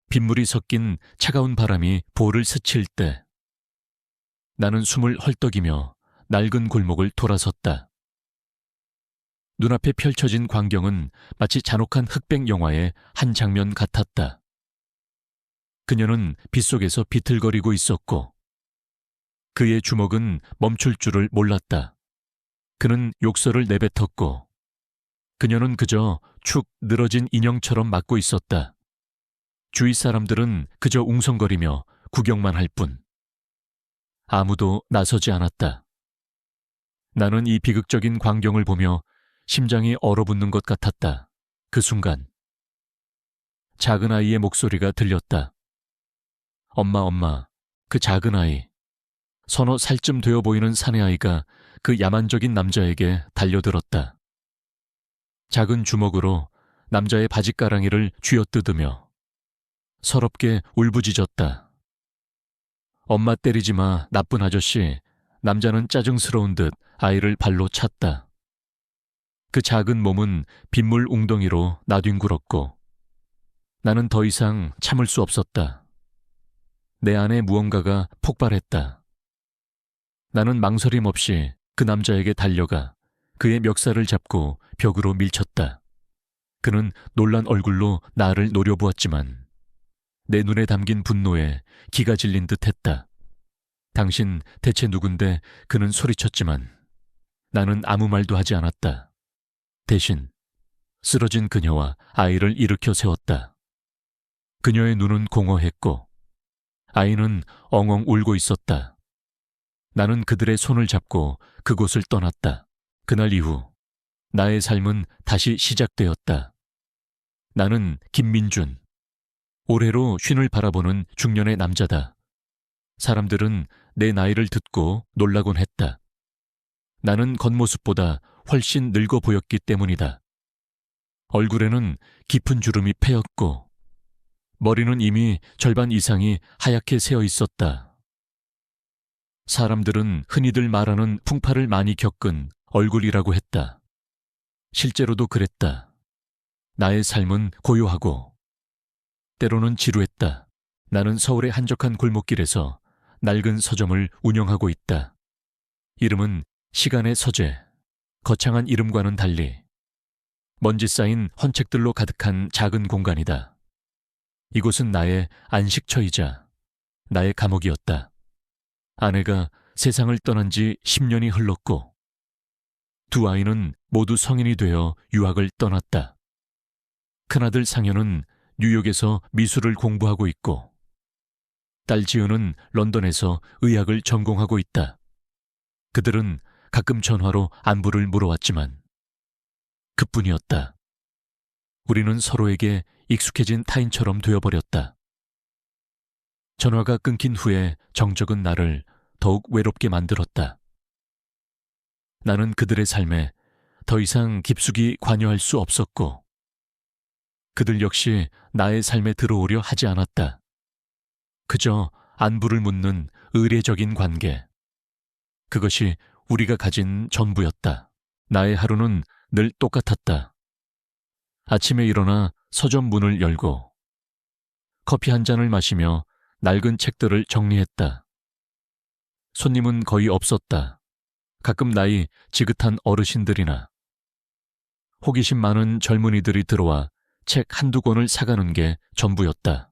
빗물이 섞인 차가운 바람이 볼을 스칠 때 나는 숨을 헐떡이며 낡은 골목을 돌아섰다. 눈앞에 펼쳐진 광경은 마치 잔혹한 흑백 영화의 한 장면 같았다. 그녀는 빗속에서 비틀거리고 있었고 그의 주먹은 멈출 줄을 몰랐다. 그는 욕설을 내뱉었고 그녀는 그저 축 늘어진 인형처럼 맞고 있었다. 주위 사람들은 그저 웅성거리며 구경만 할 뿐. 아무도 나서지 않았다. 나는 이 비극적인 광경을 보며 심장이 얼어붙는 것 같았다. 그 순간 작은 아이의 목소리가 들렸다. 엄마, 엄마, 그 작은 아이. 서너 살쯤 되어 보이는 사내아이가 그 야만적인 남자에게 달려들었다. 작은 주먹으로 남자의 바짓가랑이를 쥐어뜯으며 서럽게 울부짖었다. 엄마 때리지 마, 나쁜 아저씨. 남자는 짜증스러운 듯 아이를 발로 찼다. 그 작은 몸은 빗물 웅덩이로 나뒹굴었고 나는 더 이상 참을 수 없었다. 내 안에 무언가가 폭발했다. 나는 망설임 없이 그 남자에게 달려가 그의 멱살을 잡고 벽으로 밀쳤다. 그는 놀란 얼굴로 나를 노려보았지만 내 눈에 담긴 분노에 기가 질린 듯했다. 당신 대체 누군데? 그는 소리쳤지만 나는 아무 말도 하지 않았다. 대신 쓰러진 그녀와 아이를 일으켜 세웠다. 그녀의 눈은 공허했고 아이는 엉엉 울고 있었다. 나는 그들의 손을 잡고 그곳을 떠났다. 그날 이후 나의 삶은 다시 시작되었다. 나는 김민준, 올해로 쉰을 바라보는 중년의 남자다. 사람들은 내 나이를 듣고 놀라곤 했다. 나는 겉모습보다 훨씬 늙어 보였기 때문이다. 얼굴에는 깊은 주름이 패였고 머리는 이미 절반 이상이 하얗게 새어 있었다. 사람들은 흔히들 말하는 풍파를 많이 겪은 얼굴이라고 했다. 실제로도 그랬다. 나의 삶은 고요하고 때로는 지루했다. 나는 서울의 한적한 골목길에서 낡은 서점을 운영하고 있다. 이름은 시간의 서재. 거창한 이름과는 달리 먼지 쌓인 헌책들로 가득한 작은 공간이다. 이곳은 나의 안식처이자 나의 감옥이었다. 아내가 세상을 떠난 지 10년이 흘렀고 두 아이는 모두 성인이 되어 유학을 떠났다. 큰아들 상현은 뉴욕에서 미술을 공부하고 있고 딸 지은은 런던에서 의학을 전공하고 있다. 그들은 가끔 전화로 안부를 물어왔지만 그뿐이었다. 우리는 서로에게 익숙해진 타인처럼 되어버렸다. 전화가 끊긴 후에 정적은 나를 더욱 외롭게 만들었다. 나는 그들의 삶에 더 이상 깊숙이 관여할 수 없었고 그들 역시 나의 삶에 들어오려 하지 않았다. 그저 안부를 묻는 의례적인 관계. 그것이 우리가 가진 전부였다. 나의 하루는 늘 똑같았다. 아침에 일어나 서점 문을 열고 커피 한 잔을 마시며 낡은 책들을 정리했다. 손님은 거의 없었다. 가끔 나이 지긋한 어르신들이나 호기심 많은 젊은이들이 들어와 책 한두 권을 사가는 게 전부였다.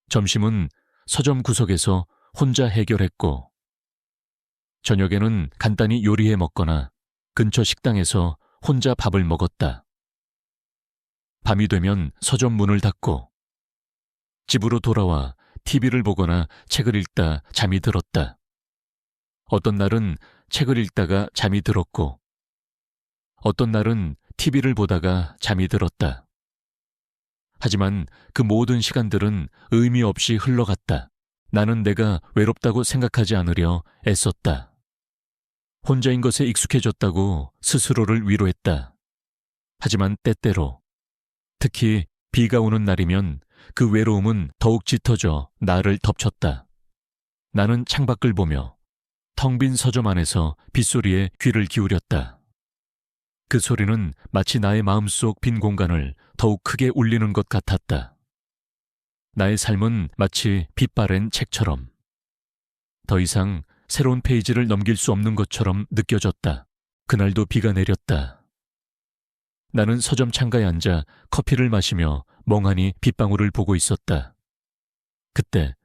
점심은 서점 구석에서 혼자 해결했고 저녁에는 간단히 요리해 먹거나 근처 식당에서 혼자 밥을 먹었다. 밤이 되면 서점 문을 닫고 집으로 돌아와 TV를 보거나 책을 읽다 잠이 들었다. 어떤 날은 책을 읽다가 잠이 들었고 어떤 날은 TV를 보다가 잠이 들었다. 하지만 그 모든 시간들은 의미 없이 흘러갔다. 나는 내가 외롭다고 생각하지 않으려 애썼다. 혼자인 것에 익숙해졌다고 스스로를 위로했다. 하지만 때때로, 특히 비가 오는 날이면 그 외로움은 더욱 짙어져 나를 덮쳤다. 나는 창밖을 보며 텅 빈 서점 안에서 빗소리에 귀를 기울였다. 그 소리는 마치 나의 마음속 빈 공간을 더욱 크게 울리는 것 같았다. 나의 삶은 마치 빛바랜 책처럼 더 이상 새로운 페이지를 넘길 수 없는 것처럼 느껴졌다. 그날도 비가 내렸다. 나는 서점 창가에 앉아 커피를 마시며 멍하니 빗방울을 보고 있었다. 그때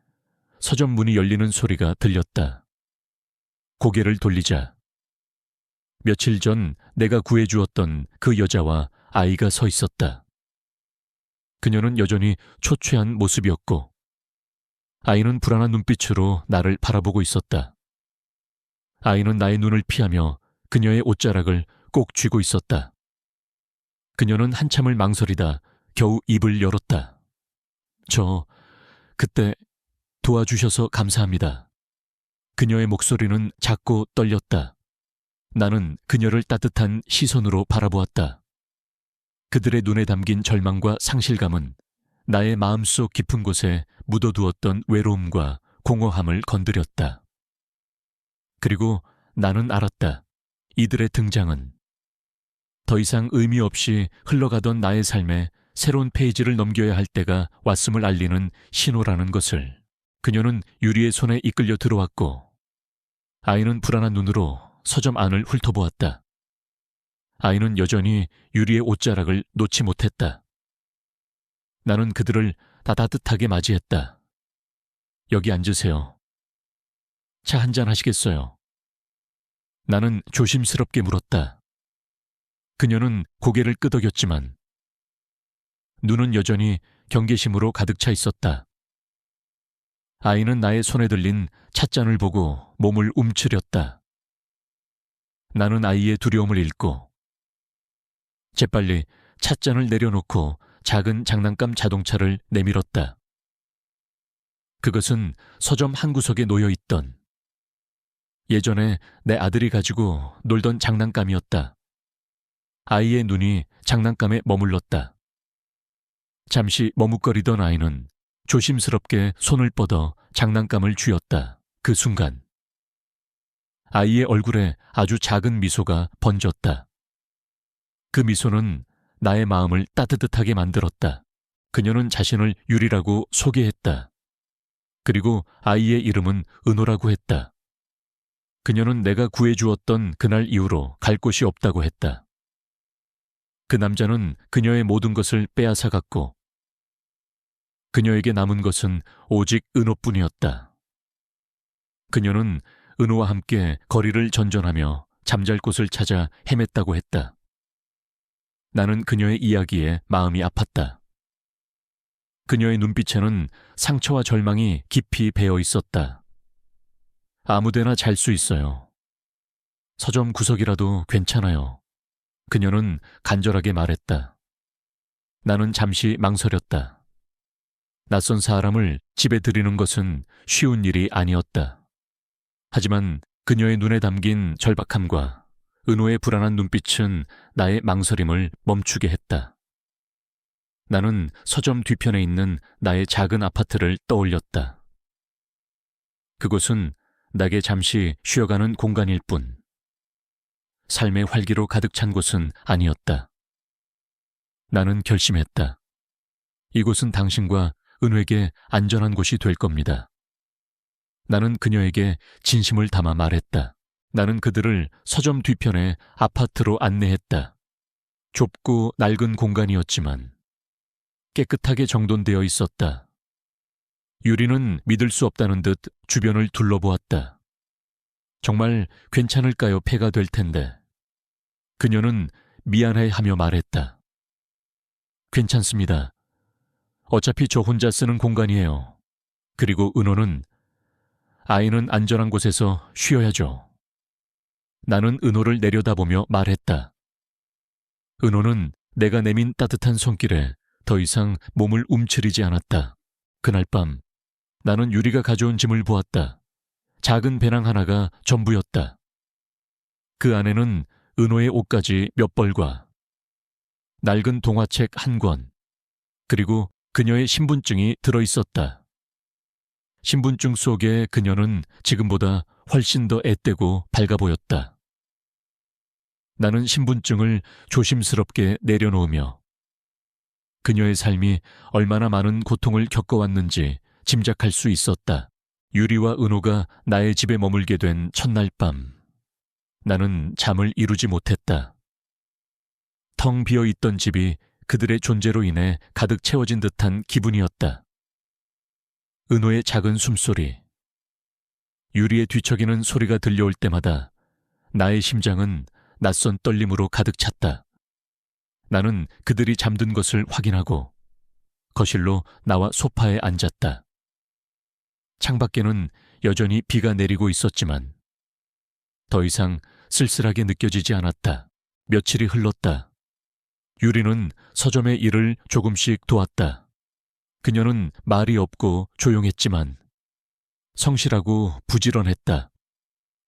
서점 문이 열리는 소리가 들렸다. 고개를 돌리자 며칠 전 내가 구해주었던 그 여자와 아이가 서 있었다. 그녀는 여전히 초췌한 모습이었고 아이는 불안한 눈빛으로 나를 바라보고 있었다. 아이는 나의 눈을 피하며 그녀의 옷자락을 꼭 쥐고 있었다. 그녀는 한참을 망설이다 겨우 입을 열었다. 그때 도와주셔서 감사합니다. 그녀의 목소리는 작고 떨렸다. 나는 그녀를 따뜻한 시선으로 바라보았다. 그들의 눈에 담긴 절망과 상실감은 나의 마음속 깊은 곳에 묻어두었던 외로움과 공허함을 건드렸다. 그리고 나는 알았다. 이들의 등장은 더 이상 의미 없이 흘러가던 나의 삶에 새로운 페이지를 넘겨야 할 때가 왔음을 알리는 신호라는 것을. 그녀는 유리의 손에 이끌려 들어왔고 아이는 불안한 눈으로 서점 안을 훑어보았다. 아이는 여전히 유리의 옷자락을 놓지 못했다. 나는 그들을 다 따뜻하게 맞이했다. 여기 앉으세요. 차 한잔 하시겠어요? 나는 조심스럽게 물었다. 그녀는 고개를 끄덕였지만 눈은 여전히 경계심으로 가득 차 있었다. 아이는 나의 손에 들린 찻잔을 보고 몸을 움츠렸다. 나는 아이의 두려움을 읽고 재빨리 찻잔을 내려놓고 작은 장난감 자동차를 내밀었다. 그것은 서점 한 구석에 놓여있던 예전에 내 아들이 가지고 놀던 장난감이었다. 아이의 눈이 장난감에 머물렀다. 잠시 머뭇거리던 아이는 조심스럽게 손을 뻗어 장난감을 쥐었다. 그 순간 아이의 얼굴에 아주 작은 미소가 번졌다. 그 미소는 나의 마음을 따뜻하게 만들었다. 그녀는 자신을 유리라고 소개했다. 그리고 아이의 이름은 은호라고 했다. 그녀는 내가 구해주었던 그날 이후로 갈 곳이 없다고 했다. 그 남자는 그녀의 모든 것을 빼앗아갔고 그녀에게 남은 것은 오직 은호뿐이었다. 그녀는 은호와 함께 거리를 전전하며 잠잘 곳을 찾아 헤맸다고 했다. 나는 그녀의 이야기에 마음이 아팠다. 그녀의 눈빛에는 상처와 절망이 깊이 배어 있었다. 아무데나 잘 수 있어요. 서점 구석이라도 괜찮아요. 그녀는 간절하게 말했다. 나는 잠시 망설였다. 낯선 사람을 집에 들이는 것은 쉬운 일이 아니었다. 하지만 그녀의 눈에 담긴 절박함과 은호의 불안한 눈빛은 나의 망설임을 멈추게 했다. 나는 서점 뒤편에 있는 나의 작은 아파트를 떠올렸다. 그곳은 내게 잠시 쉬어가는 공간일 뿐 삶의 활기로 가득 찬 곳은 아니었다. 나는 결심했다. 이곳은 당신과 은호에게 안전한 곳이 될 겁니다. 나는 그녀에게 진심을 담아 말했다. 나는 그들을 서점 뒤편의 아파트로 안내했다. 좁고 낡은 공간이었지만 깨끗하게 정돈되어 있었다. 유리는 믿을 수 없다는 듯 주변을 둘러보았다. 정말 괜찮을까요? 폐가 될 텐데. 그녀는 미안해하며 말했다. 괜찮습니다. 어차피 저 혼자 쓰는 공간이에요. 그리고 은호는 아이는 안전한 곳에서 쉬어야죠. 나는 은호를 내려다보며 말했다. 은호는 내가 내민 따뜻한 손길에 더 이상 몸을 움츠리지 않았다. 그날 밤 나는 유리가 가져온 짐을 보았다. 작은 배낭 하나가 전부였다. 그 안에는 은호의 옷가지 몇 벌과 낡은 동화책 한 권, 그리고 그녀의 신분증이 들어있었다. 신분증 속에 그녀는 지금보다 훨씬 더 앳되고 밝아 보였다. 나는 신분증을 조심스럽게 내려놓으며 그녀의 삶이 얼마나 많은 고통을 겪어왔는지 짐작할 수 있었다. 유리와 은호가 나의 집에 머물게 된 첫날 밤, 나는 잠을 이루지 못했다. 텅 비어 있던 집이 그들의 존재로 인해 가득 채워진 듯한 기분이었다. 은호의 작은 숨소리, 유리의 뒤척이는 소리가 들려올 때마다 나의 심장은 낯선 떨림으로 가득 찼다. 나는 그들이 잠든 것을 확인하고 거실로 나와 소파에 앉았다. 창밖에는 여전히 비가 내리고 있었지만 더 이상 쓸쓸하게 느껴지지 않았다. 며칠이 흘렀다. 유리는 서점의 일을 조금씩 도왔다. 그녀는 말이 없고 조용했지만 성실하고 부지런했다.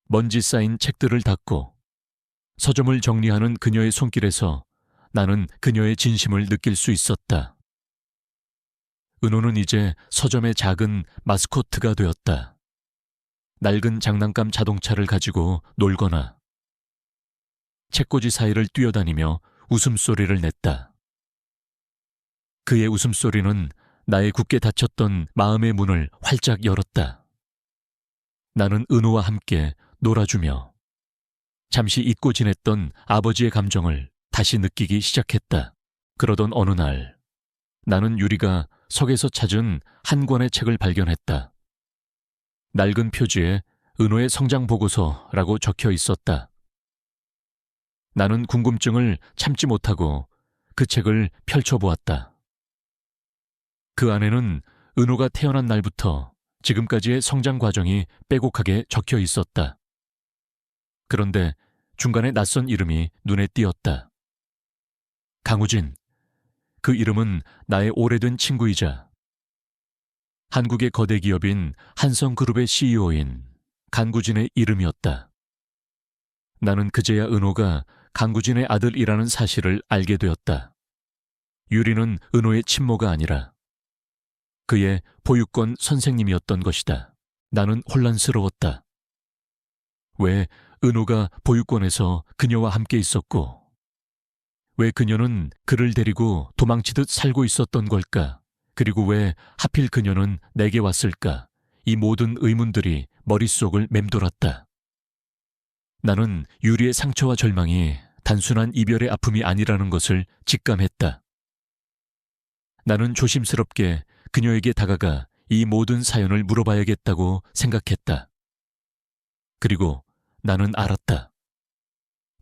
먼지 쌓인 책들을 닦고 서점을 정리하는 그녀의 손길에서 나는 그녀의 진심을 느낄 수 있었다. 은호는 이제 서점의 작은 마스코트가 되었다. 낡은 장난감 자동차를 가지고 놀거나 책꽂이 사이를 뛰어다니며 웃음소리를 냈다. 그의 웃음소리는 나의 굳게 닫혔던 마음의 문을 활짝 열었다. 나는 은호와 함께 놀아주며 잠시 잊고 지냈던 아버지의 감정을 다시 느끼기 시작했다. 그러던 어느 날, 나는 유리가 석에서 찾은 한 권의 책을 발견했다. 낡은 표지에 은호의 성장 보고서라고 적혀 있었다. 나는 궁금증을 참지 못하고 그 책을 펼쳐보았다. 그 안에는 은호가 태어난 날부터 지금까지의 성장 과정이 빼곡하게 적혀 있었다. 그런데 중간에 낯선 이름이 눈에 띄었다. 강우진. 그 이름은 나의 오래된 친구이자 한국의 거대 기업인 한성그룹의 CEO인 강구진의 이름이었다. 나는 그제야 은호가 강구진의 아들이라는 사실을 알게 되었다. 유리는 은호의 친모가 아니라 그의 보육권 선생님이었던 것이다. 나는 혼란스러웠다. 왜 은호가 보육권에서 그녀와 함께 있었고, 왜 그녀는 그를 데리고 도망치듯 살고 있었던 걸까? 그리고 왜 하필 그녀는 내게 왔을까? 이 모든 의문들이 머릿속을 맴돌았다. 나는 유리의 상처와 절망이 단순한 이별의 아픔이 아니라는 것을 직감했다. 나는 조심스럽게 그녀에게 다가가 이 모든 사연을 물어봐야겠다고 생각했다. 그리고 나는 알았다.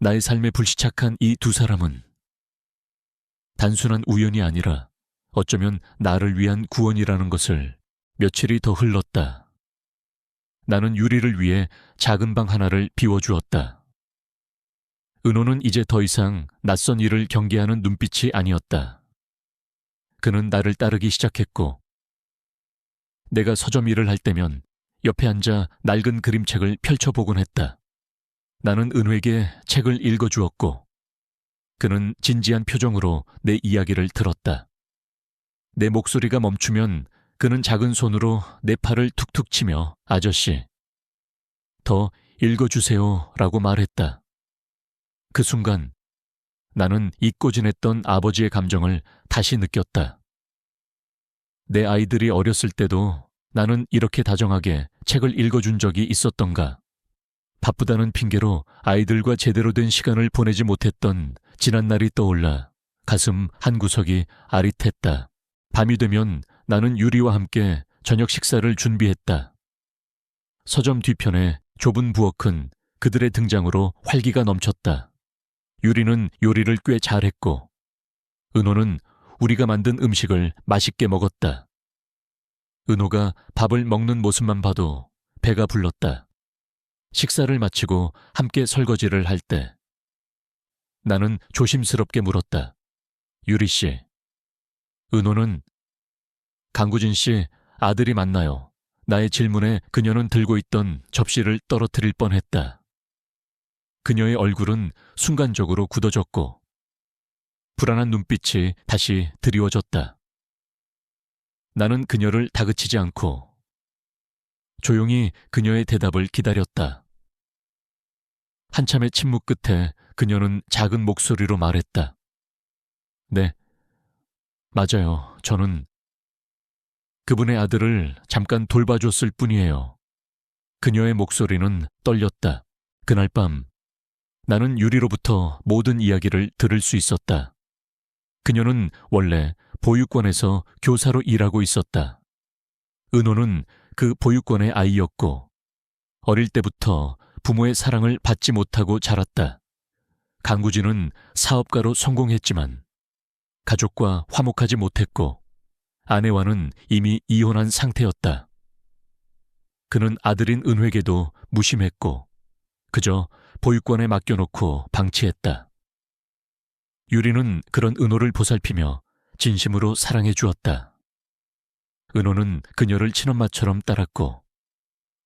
나의 삶에 불시착한 이 두 사람은 단순한 우연이 아니라 어쩌면 나를 위한 구원이라는 것을. 며칠이 더 흘렀다. 나는 유리를 위해 작은 방 하나를 비워주었다. 은호는 이제 더 이상 낯선 일을 경계하는 눈빛이 아니었다. 그는 나를 따르기 시작했고, 내가 서점 일을 할 때면 옆에 앉아 낡은 그림책을 펼쳐보곤 했다. 나는 은호에게 책을 읽어주었고, 그는 진지한 표정으로 내 이야기를 들었다. 내 목소리가 멈추면 그는 작은 손으로 내 팔을 툭툭 치며 아저씨, 더 읽어주세요 라고 말했다. 그 순간 나는 잊고 지냈던 아버지의 감정을 다시 느꼈다. 내 아이들이 어렸을 때도 나는 이렇게 다정하게 책을 읽어준 적이 있었던가. 바쁘다는 핑계로 아이들과 제대로 된 시간을 보내지 못했던 지난 날이 떠올라 가슴 한구석이 아릿했다. 밤이 되면 나는 유리와 함께 저녁 식사를 준비했다. 서점 뒤편에 좁은 부엌은 그들의 등장으로 활기가 넘쳤다. 유리는 요리를 꽤 잘했고, 은호는 우리가 만든 음식을 맛있게 먹었다. 은호가 밥을 먹는 모습만 봐도 배가 불렀다. 식사를 마치고 함께 설거지를 할 때 나는 조심스럽게 물었다. 유리 씨, 은호는 강구진 씨 아들이 맞나요? 나의 질문에 그녀는 들고 있던 접시를 떨어뜨릴 뻔했다. 그녀의 얼굴은 순간적으로 굳어졌고 불안한 눈빛이 다시 드리워졌다. 나는 그녀를 다그치지 않고 조용히 그녀의 대답을 기다렸다. 한참의 침묵 끝에 그녀는 작은 목소리로 말했다. 네, 맞아요. 저는 그분의 아들을 잠깐 돌봐줬을 뿐이에요. 그녀의 목소리는 떨렸다. 그날 밤 나는 유리로부터 모든 이야기를 들을 수 있었다. 그녀는 원래 보육원에서 교사로 일하고 있었다. 은호는 그 보육원의 아이였고 어릴 때부터 부모의 사랑을 받지 못하고 자랐다. 강구진은 사업가로 성공했지만 가족과 화목하지 못했고 아내와는 이미 이혼한 상태였다. 그는 아들인 은회에게도 무심했고 그저 보육원에 맡겨놓고 방치했다. 유리는 그런 은호를 보살피며 진심으로 사랑해 주었다. 은호는 그녀를 친엄마처럼 따랐고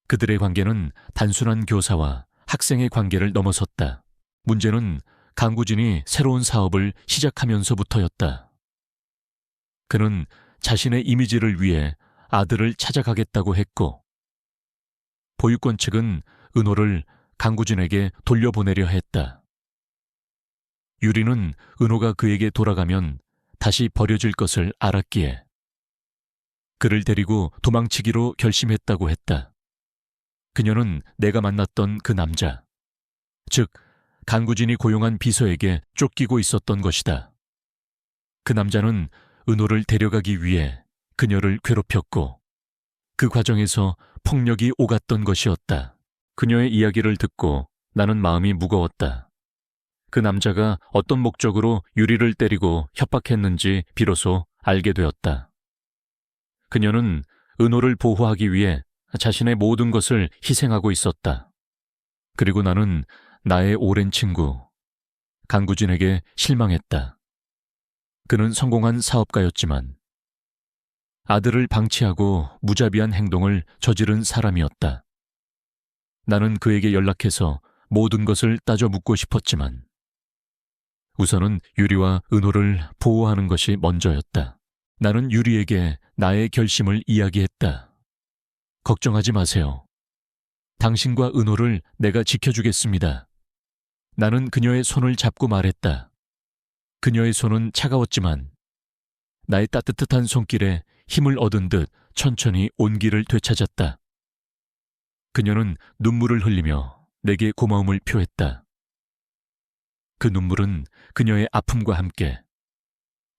그들의 관계는 단순한 교사와 학생의 관계를 넘어섰다. 문제는 강구진이 새로운 사업을 시작하면서부터였다. 그는 자신의 이미지를 위해 아들을 찾아가겠다고 했고 보육원 측은 은호를 강구진에게 돌려보내려 했다. 유리는 은호가 그에게 돌아가면 다시 버려질 것을 알았기에 그를 데리고 도망치기로 결심했다고 했다. 그녀는 내가 만났던 그 남자, 즉 강구진이 고용한 비서에게 쫓기고 있었던 것이다. 그 남자는 은호를 데려가기 위해 그녀를 괴롭혔고 그 과정에서 폭력이 오갔던 것이었다. 그녀의 이야기를 듣고 나는 마음이 무거웠다. 그 남자가 어떤 목적으로 유리를 때리고 협박했는지 비로소 알게 되었다. 그녀는 은호를 보호하기 위해 자신의 모든 것을 희생하고 있었다. 그리고 나는 나의 오랜 친구 강구진에게 실망했다. 그는 성공한 사업가였지만 아들을 방치하고 무자비한 행동을 저지른 사람이었다. 나는 그에게 연락해서 모든 것을 따져 묻고 싶었지만 우선은 유리와 은호를 보호하는 것이 먼저였다. 나는 유리에게 나의 결심을 이야기했다. 걱정하지 마세요. 당신과 은호를 내가 지켜주겠습니다. 나는 그녀의 손을 잡고 말했다. 그녀의 손은 차가웠지만 나의 따뜻한 손길에 힘을 얻은 듯 천천히 온기를 되찾았다. 그녀는 눈물을 흘리며 내게 고마움을 표했다. 그 눈물은 그녀의 아픔과 함께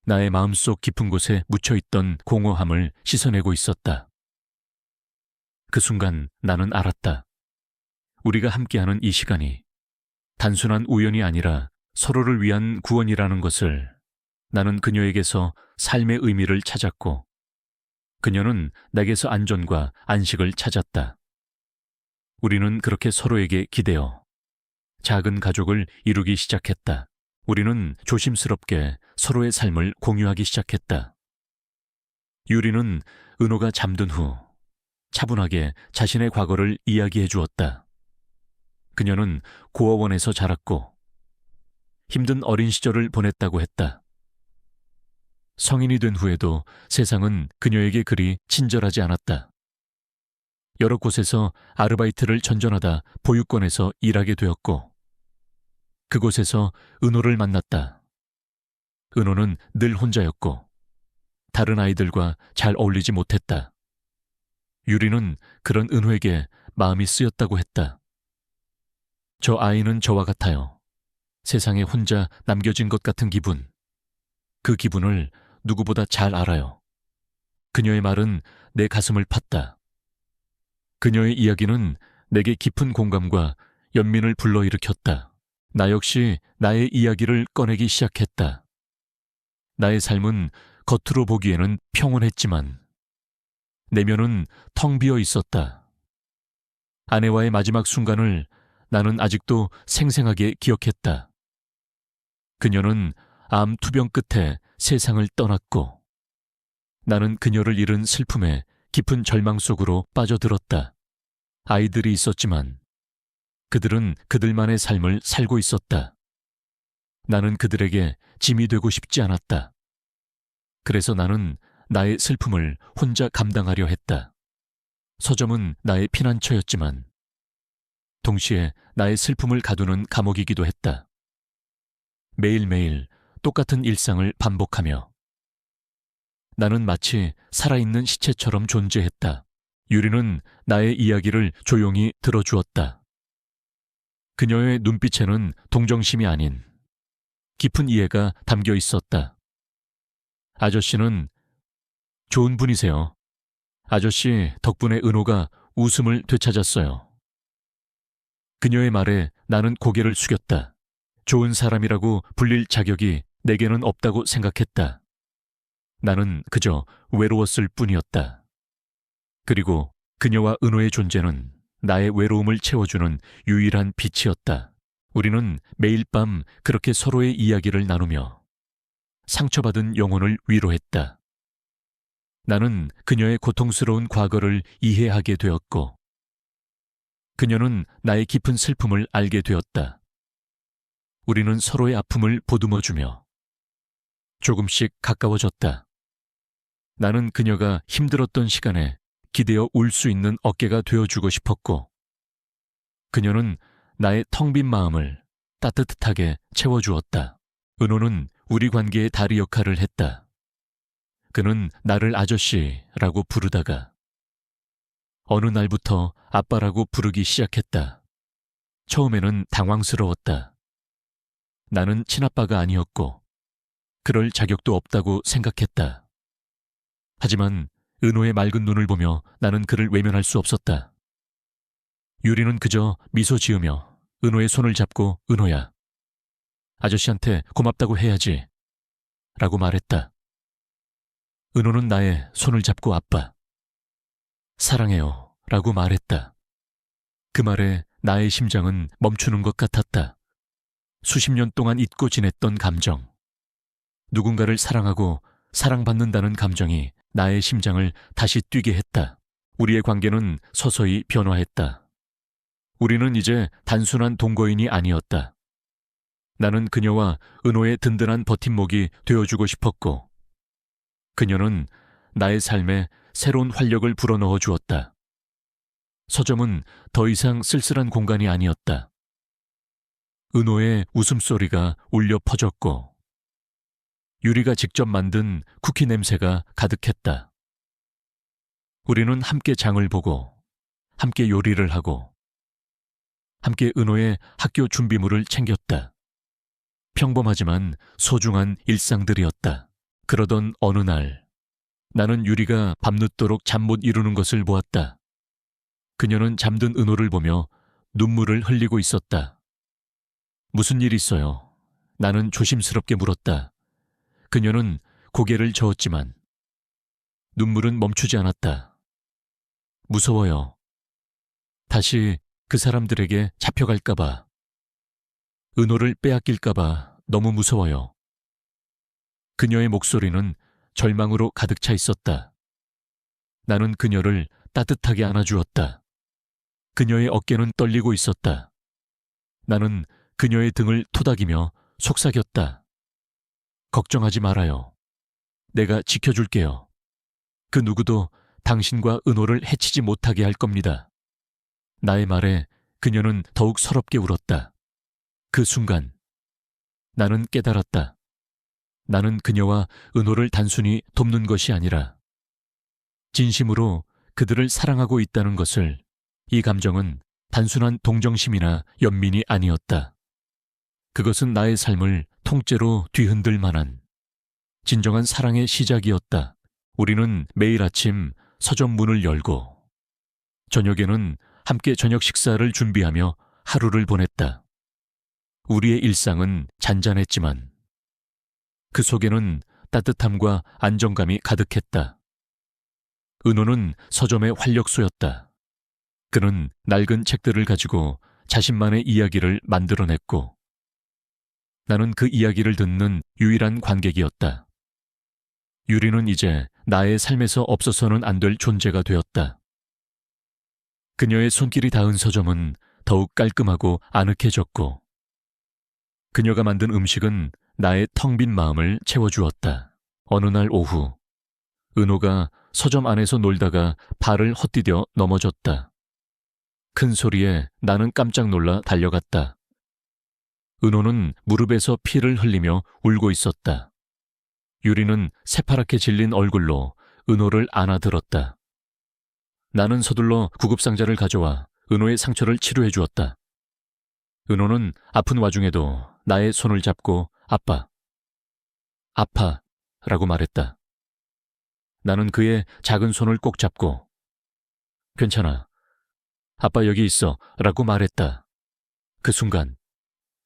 나의 마음속 깊은 곳에 묻혀있던 공허함을 씻어내고 있었다. 그 순간 나는 알았다. 우리가 함께하는 이 시간이 단순한 우연이 아니라 서로를 위한 구원이라는 것을 나는 그녀에게서 삶의 의미를 찾았고 그녀는 내게서 안전과 안식을 찾았다. 우리는 그렇게 서로에게 기대어 작은 가족을 이루기 시작했다. 우리는 조심스럽게 서로의 삶을 공유하기 시작했다. 유리는 은호가 잠든 후 차분하게 자신의 과거를 이야기해 주었다. 그녀는 고아원에서 자랐고 힘든 어린 시절을 보냈다고 했다. 성인이 된 후에도 세상은 그녀에게 그리 친절하지 않았다. 여러 곳에서 아르바이트를 전전하다 보육원에서 일하게 되었고 그곳에서 은호를 만났다. 은호는 늘 혼자였고 다른 아이들과 잘 어울리지 못했다. 유리는 그런 은호에게 마음이 쓰였다고 했다. 저 아이는 저와 같아요. 세상에 혼자 남겨진 것 같은 기분. 그 기분을 누구보다 잘 알아요. 그녀의 말은 내 가슴을 팠다. 그녀의 이야기는 내게 깊은 공감과 연민을 불러일으켰다. 나 역시 나의 이야기를 꺼내기 시작했다. 나의 삶은 겉으로 보기에는 평온했지만 내면은 텅 비어 있었다. 아내와의 마지막 순간을 나는 아직도 생생하게 기억했다. 그녀는 암 투병 끝에 세상을 떠났고 나는 그녀를 잃은 슬픔에 깊은 절망 속으로 빠져들었다. 아이들이 있었지만 그들은 그들만의 삶을 살고 있었다. 나는 그들에게 짐이 되고 싶지 않았다. 그래서 나는 나의 슬픔을 혼자 감당하려 했다. 서점은 나의 피난처였지만 동시에 나의 슬픔을 가두는 감옥이기도 했다. 매일매일 똑같은 일상을 반복하며 나는 마치 살아있는 시체처럼 존재했다. 유리는 나의 이야기를 조용히 들어주었다. 그녀의 눈빛에는 동정심이 아닌 깊은 이해가 담겨 있었다. 아저씨는 좋은 분이세요. 아저씨 덕분에 은호가 웃음을 되찾았어요. 그녀의 말에 나는 고개를 숙였다. 좋은 사람이라고 불릴 자격이 내게는 없다고 생각했다. 나는 그저 외로웠을 뿐이었다. 그리고 그녀와 은호의 존재는 나의 외로움을 채워주는 유일한 빛이었다. 우리는 매일 밤 그렇게 서로의 이야기를 나누며 상처받은 영혼을 위로했다. 나는 그녀의 고통스러운 과거를 이해하게 되었고, 그녀는 나의 깊은 슬픔을 알게 되었다. 우리는 서로의 아픔을 보듬어주며 조금씩 가까워졌다. 나는 그녀가 힘들었던 시간에 기대어 울 수 있는 어깨가 되어주고 싶었고, 그녀는 나의 텅 빈 마음을 따뜻하게 채워주었다. 은호는 우리 관계의 다리 역할을 했다. 그는 나를 아저씨라고 부르다가 어느 날부터 아빠라고 부르기 시작했다. 처음에는 당황스러웠다. 나는 친아빠가 아니었고 그럴 자격도 없다고 생각했다. 하지만 은호의 맑은 눈을 보며 나는 그를 외면할 수 없었다. 유리는 그저 미소 지으며 은호의 손을 잡고 은호야, 아저씨한테 고맙다고 해야지 라고 말했다. 은호는 나의 손을 잡고 아빠, 사랑해요 라고 말했다. 그 말에 나의 심장은 멈추는 것 같았다. 수십 년 동안 잊고 지냈던 감정, 누군가를 사랑하고 사랑받는다는 감정이 나의 심장을 다시 뛰게 했다. 우리의 관계는 서서히 변화했다. 우리는 이제 단순한 동거인이 아니었다. 나는 그녀와 은호의 든든한 버팀목이 되어주고 싶었고, 그녀는 나의 삶에 새로운 활력을 불어넣어 주었다. 서점은 더 이상 쓸쓸한 공간이 아니었다. 은호의 웃음소리가 울려 퍼졌고, 유리가 직접 만든 쿠키 냄새가 가득했다. 우리는 함께 장을 보고, 함께 요리를 하고, 함께 은호의 학교 준비물을 챙겼다. 평범하지만 소중한 일상들이었다. 그러던 어느 날, 나는 유리가 밤늦도록 잠 못 이루는 것을 보았다. 그녀는 잠든 은호를 보며 눈물을 흘리고 있었다. 무슨 일 있어요? 나는 조심스럽게 물었다. 그녀는 고개를 저었지만 눈물은 멈추지 않았다. 무서워요. 다시 그 사람들에게 잡혀갈까봐. 은호를 빼앗길까봐 너무 무서워요. 그녀의 목소리는 절망으로 가득 차 있었다. 나는 그녀를 따뜻하게 안아주었다. 그녀의 어깨는 떨리고 있었다. 나는 그녀의 등을 토닥이며 속삭였다. 걱정하지 말아요. 내가 지켜줄게요. 그 누구도 당신과 은호를 해치지 못하게 할 겁니다. 나의 말에 그녀는 더욱 서럽게 울었다. 그 순간 나는 깨달았다. 나는 그녀와 은호를 단순히 돕는 것이 아니라 진심으로 그들을 사랑하고 있다는 것을, 이 감정은 단순한 동정심이나 연민이 아니었다. 그것은 나의 삶을 통째로 뒤흔들 만한 진정한 사랑의 시작이었다. 우리는 매일 아침 서점 문을 열고 저녁에는 함께 저녁 식사를 준비하며 하루를 보냈다. 우리의 일상은 잔잔했지만 그 속에는 따뜻함과 안정감이 가득했다. 은호는 서점의 활력소였다. 그는 낡은 책들을 가지고 자신만의 이야기를 만들어냈고, 나는 그 이야기를 듣는 유일한 관객이었다. 유리는 이제 나의 삶에서 없어서는 안 될 존재가 되었다. 그녀의 손길이 닿은 서점은 더욱 깔끔하고 아늑해졌고, 그녀가 만든 음식은 나의 텅 빈 마음을 채워주었다. 어느 날 오후, 은호가 서점 안에서 놀다가 발을 헛디뎌 넘어졌다. 큰 소리에 나는 깜짝 놀라 달려갔다. 은호는 무릎에서 피를 흘리며 울고 있었다. 유리는 새파랗게 질린 얼굴로 은호를 안아들었다. 나는 서둘러 구급상자를 가져와 은호의 상처를 치료해 주었다. 은호는 아픈 와중에도 나의 손을 잡고 아빠, 아파 라고 말했다. 나는 그의 작은 손을 꼭 잡고 괜찮아, 아빠 여기 있어 라고 말했다. 그 순간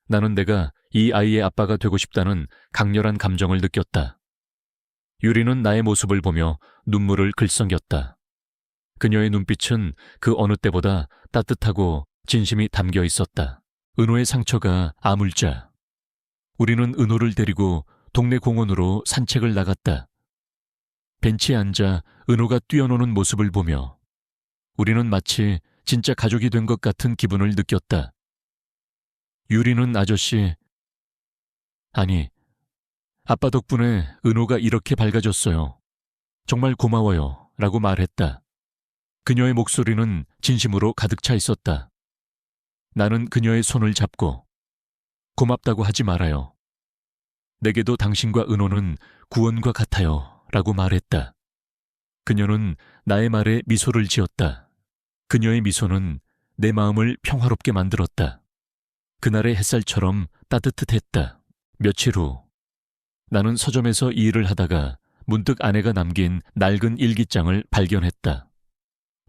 나는 내가 이 아이의 아빠가 되고 싶다는 강렬한 감정을 느꼈다. 유리는 나의 모습을 보며 눈물을 글썽였다. 그녀의 눈빛은 그 어느 때보다 따뜻하고 진심이 담겨 있었다. 은호의 상처가 아물자 우리는 은호를 데리고 동네 공원으로 산책을 나갔다. 벤치에 앉아 은호가 뛰어노는 모습을 보며 우리는 마치 진짜 가족이 된 것 같은 기분을 느꼈다. 유리는 아저씨, 아니, 아빠 덕분에 은호가 이렇게 밝아졌어요. 정말 고마워요 라고 말했다. 그녀의 목소리는 진심으로 가득 차 있었다. 나는 그녀의 손을 잡고 고맙다고 하지 말아요. 내게도 당신과 은호는 구원과 같아요 라고 말했다. 그녀는 나의 말에 미소를 지었다. 그녀의 미소는 내 마음을 평화롭게 만들었다. 그날의 햇살처럼 따뜻했다. 며칠 후 나는 서점에서 일을 하다가 문득 아내가 남긴 낡은 일기장을 발견했다.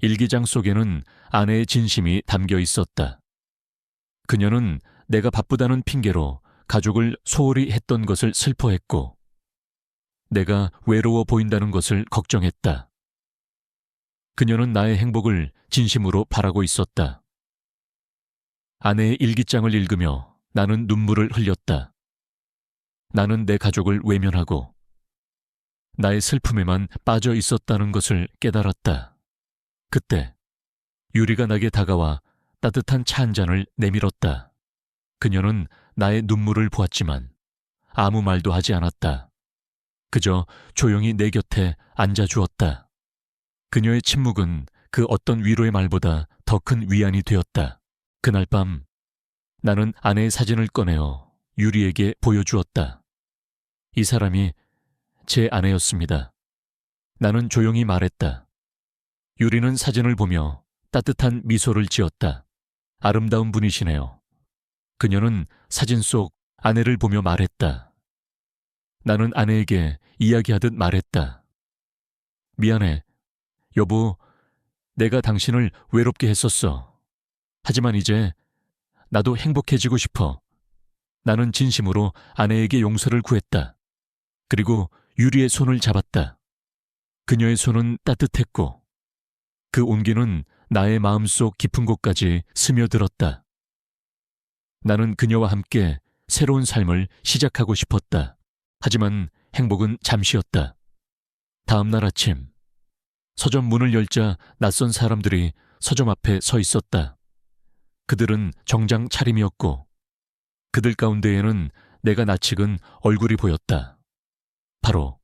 일기장 속에는 아내의 진심이 담겨 있었다. 그녀는 내가 바쁘다는 핑계로 가족을 소홀히 했던 것을 슬퍼했고 내가 외로워 보인다는 것을 걱정했다. 그녀는 나의 행복을 진심으로 바라고 있었다. 아내의 일기장을 읽으며 나는 눈물을 흘렸다. 나는 내 가족을 외면하고 나의 슬픔에만 빠져 있었다는 것을 깨달았다. 그때 유리가 나게 다가와 따뜻한 차 한 잔을 내밀었다. 그녀는 나의 눈물을 보았지만 아무 말도 하지 않았다. 그저 조용히 내 곁에 앉아주었다. 그녀의 침묵은 그 어떤 위로의 말보다 더 큰 위안이 되었다. 그날 밤 나는 아내의 사진을 꺼내어 유리에게 보여주었다. 이 사람이 제 아내였습니다. 나는 조용히 말했다. 유리는 사진을 보며 따뜻한 미소를 지었다. 아름다운 분이시네요. 그녀는 사진 속 아내를 보며 말했다. 나는 아내에게 이야기하듯 말했다. 미안해. 여보, 내가 당신을 외롭게 했었어. 하지만 이제 나도 행복해지고 싶어. 나는 진심으로 아내에게 용서를 구했다. 그리고 유리의 손을 잡았다. 그녀의 손은 따뜻했고 그 온기는 나의 마음속 깊은 곳까지 스며들었다. 나는 그녀와 함께 새로운 삶을 시작하고 싶었다. 하지만 행복은 잠시였다. 다음 날 아침 서점 문을 열자 낯선 사람들이 서점 앞에 서 있었다. 그들은 정장 차림이었고 그들 가운데에는 내가 낯익은 얼굴이 보였다. 바로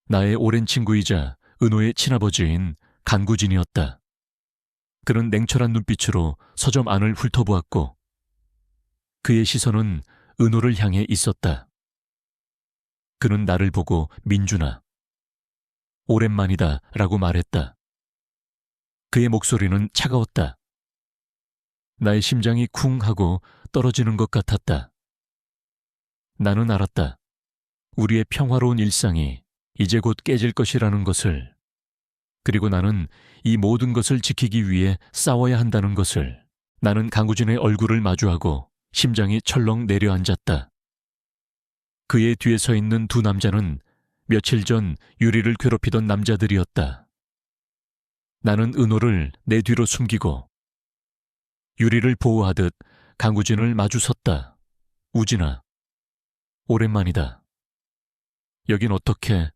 나의 오랜 친구이자 은호의 친아버지인 간구진이었다. 그는 냉철한 눈빛으로 서점 안을 훑어보았고 그의 시선은 은호를 향해 있었다. 그는 나를 보고 민준아, 오랜만이다 라고 말했다. 그의 목소리는 차가웠다. 나의 심장이 쿵 하고 떨어지는 것 같았다. 나는 알았다. 우리의 평화로운 일상이 이제 곧 깨질 것이라는 것을, 그리고 나는 이 모든 것을 지키기 위해 싸워야 한다는 것을. 나는 강우진의 얼굴을 마주하고 심장이 철렁 내려앉았다. 그의 뒤에 서 있는 두 남자는 며칠 전 유리를 괴롭히던 남자들이었다. 나는 은호를 내 뒤로 숨기고 유리를 보호하듯 강우진을 마주섰다. 우진아, 오랜만이다. 여긴 어떻게?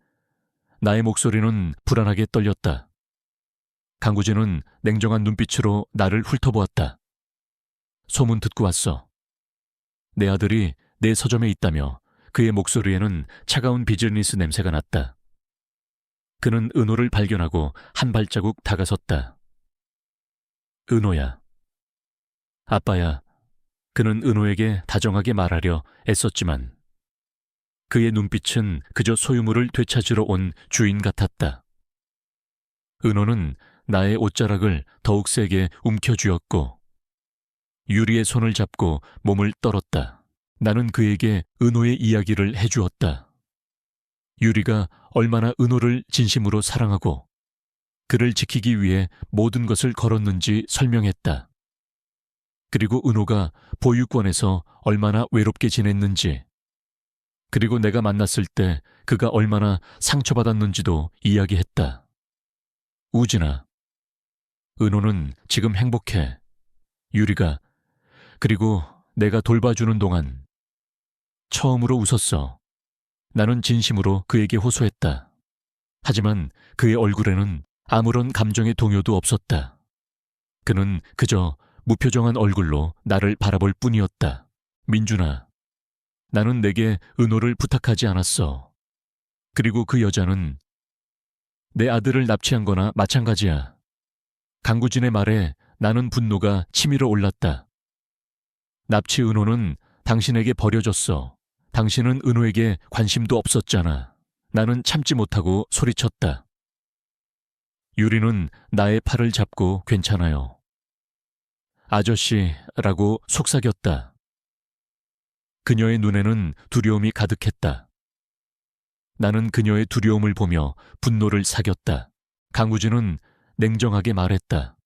나의 목소리는 불안하게 떨렸다. 강우진은 냉정한 눈빛으로 나를 훑어보았다. 소문 듣고 왔어. 내 아들이 내 서점에 있다며 그의 목소리에는 차가운 비즈니스 냄새가 났다. 그는 은호를 발견하고 한 발자국 다가섰다. 은호야. 아빠야. 그는 은호에게 다정하게 말하려 애썼지만 그의 눈빛은 그저 소유물을 되찾으러 온 주인 같았다. 은호는 나의 옷자락을 더욱 세게 움켜쥐었고 유리의 손을 잡고 몸을 떨었다. 나는 그에게 은호의 이야기를 해주었다. 유리가 얼마나 은호를 진심으로 사랑하고 그를 지키기 위해 모든 것을 걸었는지 설명했다. 그리고 은호가 보육원에서 얼마나 외롭게 지냈는지, 그리고 내가 만났을 때 그가 얼마나 상처받았는지도 이야기했다. 우진아, 은호는 지금 행복해. 유리가, 그리고 내가 돌봐주는 동안 처음으로 웃었어. 나는 진심으로 그에게 호소했다. 하지만 그의 얼굴에는 아무런 감정의 동요도 없었다. 그는 그저 무표정한 얼굴로 나를 바라볼 뿐이었다. 민준아, 나는 내게 은호를 부탁하지 않았어. 그리고 그 여자는 내 아들을 납치한 거나 마찬가지야. 강구진의 말에 나는 분노가 치밀어 올랐다. 납치 은호는 당신에게 버려졌어. 당신은 은호에게 관심도 없었잖아. 나는 참지 못하고 소리쳤다. 유리는 나의 팔을 잡고 괜찮아요. 아저씨라고 속삭였다. 그녀의 눈에는 두려움이 가득했다. 나는 그녀의 두려움을 보며 분노를 사겼다. 강우진은 냉정하게 말했다.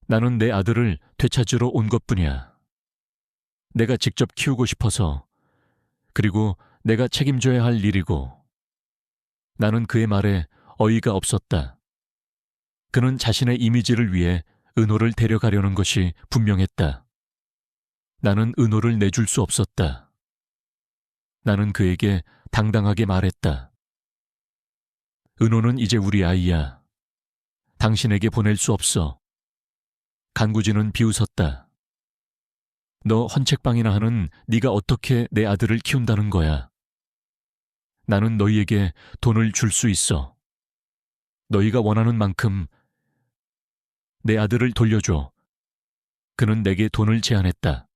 나는 내 아들을 되찾으러 온 것뿐이야. 내가 직접 키우고 싶어서, 그리고 내가 책임져야 할 일이고. 나는 그의 말에 어이가 없었다. 그는 자신의 이미지를 위해 은호를 데려가려는 것이 분명했다. 나는 은호를 내줄 수 없었다. 나는 그에게 당당하게 말했다. 은호는 이제 우리 아이야. 당신에게 보낼 수 없어. 강구진은 비웃었다. 너 헌책방이나 하는 네가 어떻게 내 아들을 키운다는 거야. 나는 너희에게 돈을 줄 수 있어. 너희가 원하는 만큼 내 아들을 돌려줘. 그는 내게 돈을 제안했다.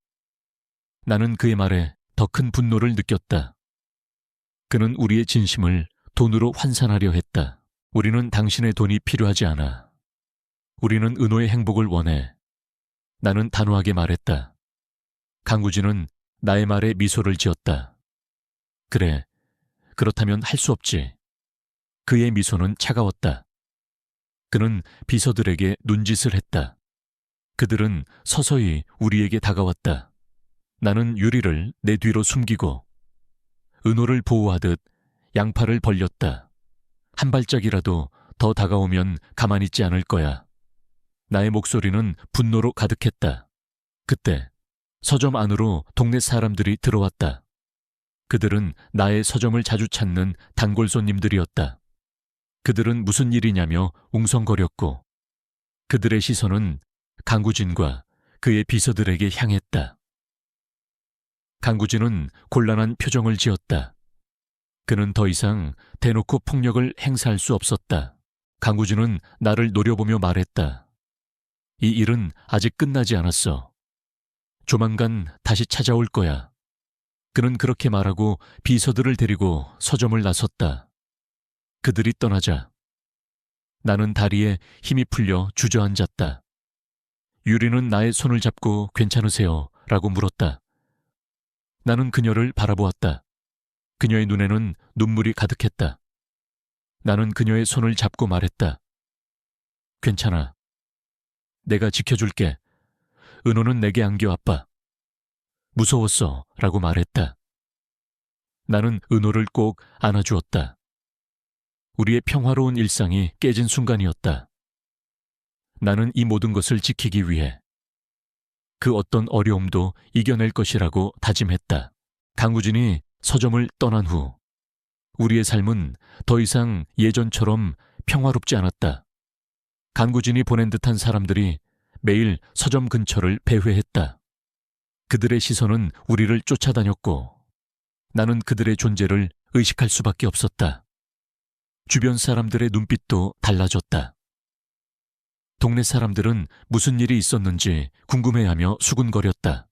나는 그의 말에 더 큰 분노를 느꼈다. 그는 우리의 진심을 돈으로 환산하려 했다. 우리는 당신의 돈이 필요하지 않아. 우리는 은호의 행복을 원해. 나는 단호하게 말했다. 강구진은 나의 말에 미소를 지었다. 그래, 그렇다면 할 수 없지. 그의 미소는 차가웠다. 그는 비서들에게 눈짓을 했다. 그들은 서서히 우리에게 다가왔다. 나는 유리를 내 뒤로 숨기고 은호를 보호하듯 양팔을 벌렸다. 한 발짝이라도 더 다가오면 가만히 있지 않을 거야. 나의 목소리는 분노로 가득했다. 그때 서점 안으로 동네 사람들이 들어왔다. 그들은 나의 서점을 자주 찾는 단골 손님들이었다. 그들은 무슨 일이냐며 웅성거렸고 그들의 시선은 강구진과 그의 비서들에게 향했다. 강구진은 곤란한 표정을 지었다. 그는 더 이상 대놓고 폭력을 행사할 수 없었다. 강구진은 나를 노려보며 말했다. 이 일은 아직 끝나지 않았어. 조만간 다시 찾아올 거야. 그는 그렇게 말하고 비서들을 데리고 서점을 나섰다. 그들이 떠나자 나는 다리에 힘이 풀려 주저앉았다. 유리는 나의 손을 잡고 괜찮으세요? 라고 물었다. 나는 그녀를 바라보았다. 그녀의 눈에는 눈물이 가득했다. 나는 그녀의 손을 잡고 말했다. 괜찮아. 내가 지켜줄게. 은호는 내게 안겨 아빠. 무서웠어 라고 말했다. 나는 은호를 꼭 안아주었다. 우리의 평화로운 일상이 깨진 순간이었다. 나는 이 모든 것을 지키기 위해 그 어떤 어려움도 이겨낼 것이라고 다짐했다. 강구진이 서점을 떠난 후 우리의 삶은 더 이상 예전처럼 평화롭지 않았다. 강구진이 보낸 듯한 사람들이 매일 서점 근처를 배회했다. 그들의 시선은 우리를 쫓아다녔고 나는 그들의 존재를 의식할 수밖에 없었다. 주변 사람들의 눈빛도 달라졌다. 동네 사람들은 무슨 일이 있었는지 궁금해하며 수군거렸다.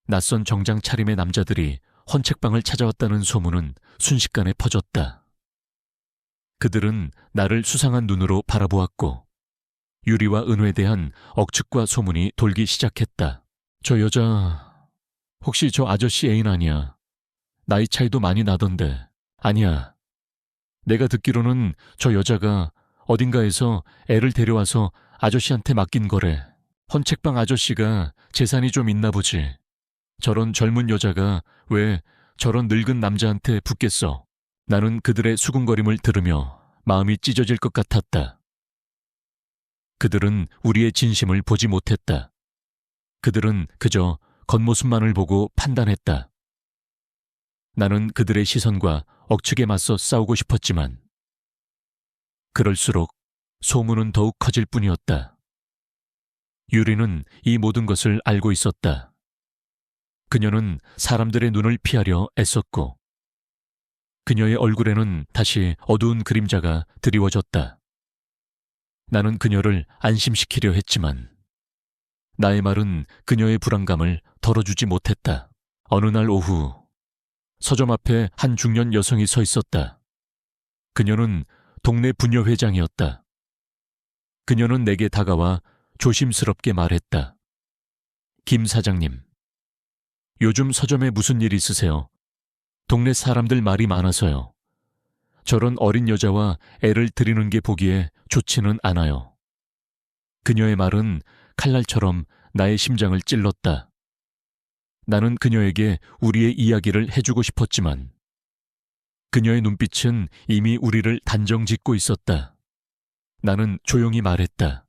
낯선 정장 차림의 남자들이 헌책방을 찾아왔다는 소문은 순식간에 퍼졌다. 그들은 나를 수상한 눈으로 바라보았고 유리와 은호에 대한 억측과 소문이 돌기 시작했다. 저 여자 혹시 저 아저씨 애인 아니야? 나이 차이도 많이 나던데. 아니야. 내가 듣기로는 저 여자가 어딘가에서 애를 데려와서 아저씨한테 맡긴 거래. 헌책방 아저씨가 재산이 좀 있나 보지. 저런 젊은 여자가 왜 저런 늙은 남자한테 붙겠어. 나는 그들의 수군거림을 들으며 마음이 찢어질 것 같았다. 그들은 우리의 진심을 보지 못했다. 그들은 그저 겉모습만을 보고 판단했다. 나는 그들의 시선과 억측에 맞서 싸우고 싶었지만 그럴수록 소문은 더욱 커질 뿐이었다. 유리는 이 모든 것을 알고 있었다. 그녀는 사람들의 눈을 피하려 애썼고 그녀의 얼굴에는 다시 어두운 그림자가 드리워졌다. 나는 그녀를 안심시키려 했지만 나의 말은 그녀의 불안감을 덜어주지 못했다. 어느 날 오후 서점 앞에 한 중년 여성이 서 있었다. 그녀는 동네 부녀회장이었다. 그녀는 내게 다가와 조심스럽게 말했다. 김 사장님, 요즘 서점에 무슨 일 있으세요? 동네 사람들 말이 많아서요. 저런 어린 여자와 애를 들이는 게 보기에 좋지는 않아요. 그녀의 말은 칼날처럼 나의 심장을 찔렀다. 나는 그녀에게 우리의 이야기를 해주고 싶었지만 그녀의 눈빛은 이미 우리를 단정짓고 있었다. 나는 조용히 말했다.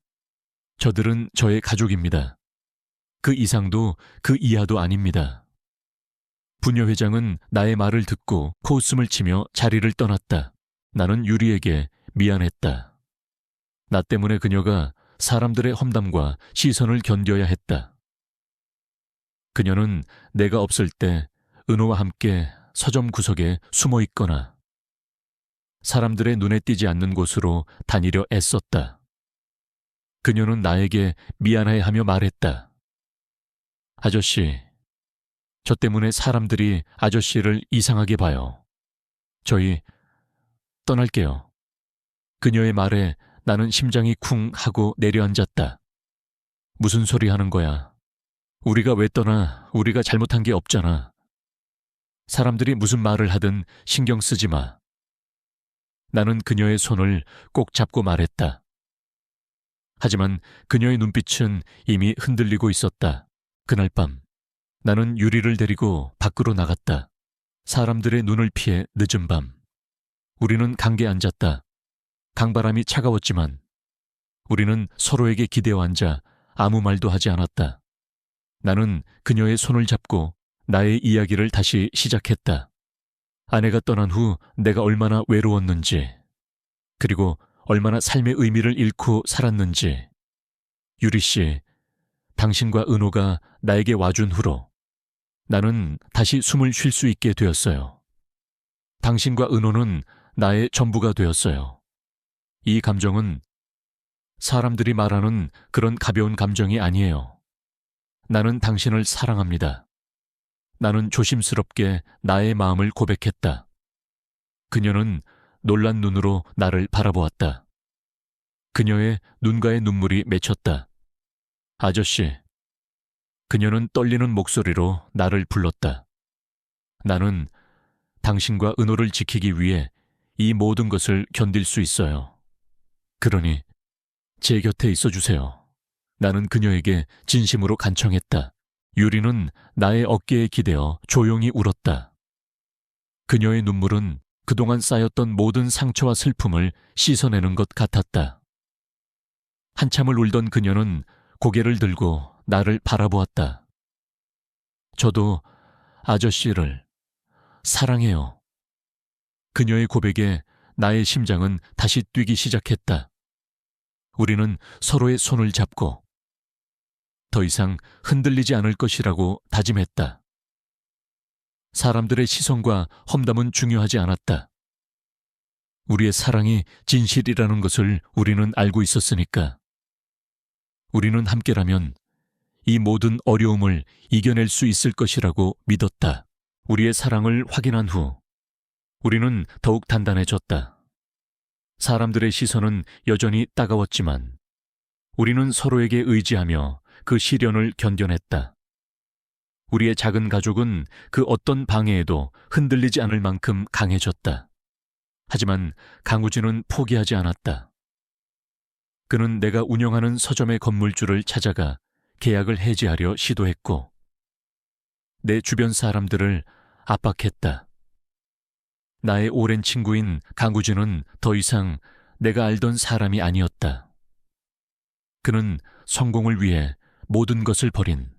저들은 저의 가족입니다. 그 이상도 그 이하도 아닙니다. 부녀회장은 나의 말을 듣고 코웃음을 치며 자리를 떠났다. 나는 유리에게 미안했다. 나 때문에 그녀가 사람들의 험담과 시선을 견뎌야 했다. 그녀는 내가 없을 때 은호와 함께 서점 구석에 숨어 있거나 사람들의 눈에 띄지 않는 곳으로 다니려 애썼다. 그녀는 나에게 미안해하며 말했다. 아저씨, 저 때문에 사람들이 아저씨를 이상하게 봐요. 저희 떠날게요. 그녀의 말에 나는 심장이 쿵 하고 내려앉았다. 무슨 소리 하는 거야? 우리가 왜 떠나? 우리가 잘못한 게 없잖아. 사람들이 무슨 말을 하든 신경 쓰지 마. 나는 그녀의 손을 꼭 잡고 말했다. 하지만 그녀의 눈빛은 이미 흔들리고 있었다. 그날 밤 나는 유리를 데리고 밖으로 나갔다. 사람들의 눈을 피해 늦은 밤 우리는 강계에 앉았다. 강바람이 차가웠지만 우리는 서로에게 기대어 앉아 아무 말도 하지 않았다. 나는 그녀의 손을 잡고 나의 이야기를 다시 시작했다. 아내가 떠난 후 내가 얼마나 외로웠는지, 그리고 얼마나 삶의 의미를 잃고 살았는지. 유리 씨, 당신과 은호가 나에게 와준 후로 나는 다시 숨을 쉴 수 있게 되었어요. 당신과 은호는 나의 전부가 되었어요. 이 감정은 사람들이 말하는 그런 가벼운 감정이 아니에요. 나는 당신을 사랑합니다. 나는 조심스럽게 나의 마음을 고백했다. 그녀는 놀란 눈으로 나를 바라보았다. 그녀의 눈가에 눈물이 맺혔다. 아저씨. 그녀는 떨리는 목소리로 나를 불렀다. 나는 당신과 은호를 지키기 위해 이 모든 것을 견딜 수 있어요. 그러니 제 곁에 있어 주세요. 나는 그녀에게 진심으로 간청했다. 유리는 나의 어깨에 기대어 조용히 울었다. 그녀의 눈물은 그동안 쌓였던 모든 상처와 슬픔을 씻어내는 것 같았다. 한참을 울던 그녀는 고개를 들고 나를 바라보았다. 저도 아저씨를 사랑해요. 그녀의 고백에 나의 심장은 다시 뛰기 시작했다. 우리는 서로의 손을 잡고 더 이상 흔들리지 않을 것이라고 다짐했다. 사람들의 시선과 험담은 중요하지 않았다. 우리의 사랑이 진실이라는 것을 우리는 알고 있었으니까. 우리는 함께라면 이 모든 어려움을 이겨낼 수 있을 것이라고 믿었다. 우리의 사랑을 확인한 후 우리는 더욱 단단해졌다. 사람들의 시선은 여전히 따가웠지만 우리는 서로에게 의지하며 그 시련을 견뎌냈다. 우리의 작은 가족은 그 어떤 방해에도 흔들리지 않을 만큼 강해졌다. 하지만 강우진은 포기하지 않았다. 그는 내가 운영하는 서점의 건물주를 찾아가 계약을 해지하려 시도했고 내 주변 사람들을 압박했다. 나의 오랜 친구인 강우진은 더 이상 내가 알던 사람이 아니었다. 그는 성공을 위해 모든 것을 버린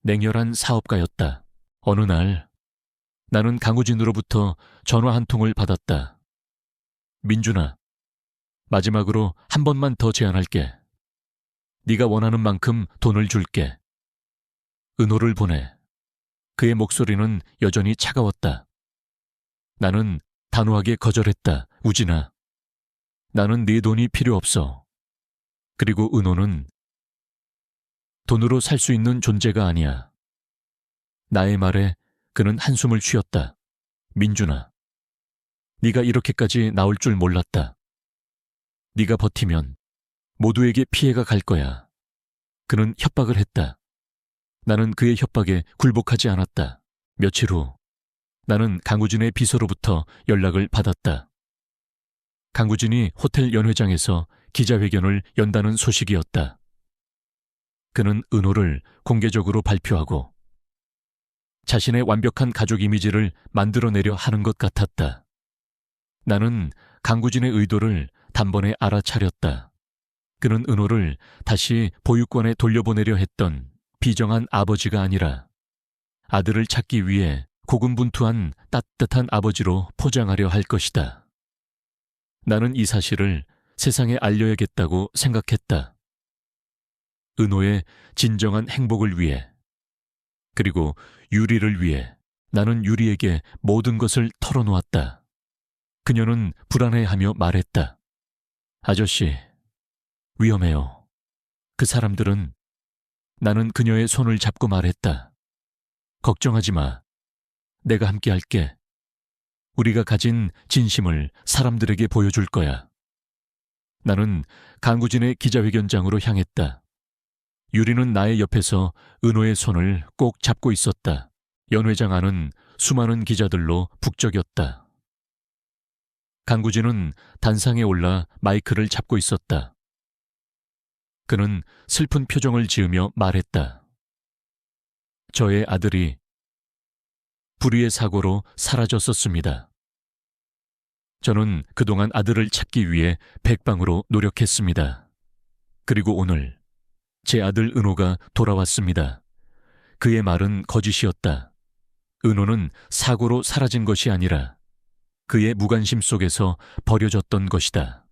냉혈한 사업가였다. 어느 날 나는 강우진으로부터 전화 한 통을 받았다. 민준아, 마지막으로 한 번만 더 제안할게. 네가 원하는 만큼 돈을 줄게. 은호를 보내. 그의 목소리는 여전히 차가웠다. 나는 단호하게 거절했다. 우진아, 나는 네 돈이 필요 없어. 그리고 은호는 돈으로 살 수 있는 존재가 아니야. 나의 말에 그는 한숨을 쉬었다. 민준아, 네가 이렇게까지 나올 줄 몰랐다. 네가 버티면 모두에게 피해가 갈 거야. 그는 협박을 했다. 나는 그의 협박에 굴복하지 않았다. 며칠 후 나는 강우진의 비서로부터 연락을 받았다. 강우진이 호텔 연회장에서 기자회견을 연다는 소식이었다. 그는 은호를 공개적으로 발표하고 자신의 완벽한 가족 이미지를 만들어내려 하는 것 같았다. 나는 강구진의 의도를 단번에 알아차렸다. 그는 은호를 다시 보육원에 돌려보내려 했던 비정한 아버지가 아니라 아들을 찾기 위해 고군분투한 따뜻한 아버지로 포장하려 할 것이다. 나는 이 사실을 세상에 알려야겠다고 생각했다. 은호의 진정한 행복을 위해, 그리고 유리를 위해 나는 유리에게 모든 것을 털어놓았다. 그녀는 불안해하며 말했다. 아저씨, 위험해요. 그 사람들은. 나는 그녀의 손을 잡고 말했다. 걱정하지 마. 내가 함께 할게. 우리가 가진 진심을 사람들에게 보여줄 거야. 나는 강구진의 기자회견장으로 향했다. 유리는 나의 옆에서 은호의 손을 꼭 잡고 있었다. 연회장 안은 수많은 기자들로 북적였다. 강구진은 단상에 올라 마이크를 잡고 있었다. 그는 슬픈 표정을 지으며 말했다. 저의 아들이 불의의 사고로 사라졌었습니다. 저는 그동안 아들을 찾기 위해 백방으로 노력했습니다. 그리고 오늘 제 아들 은호가 돌아왔습니다. 그의 말은 거짓이었다. 은호는 사고로 사라진 것이 아니라 그의 무관심 속에서 버려졌던 것이다.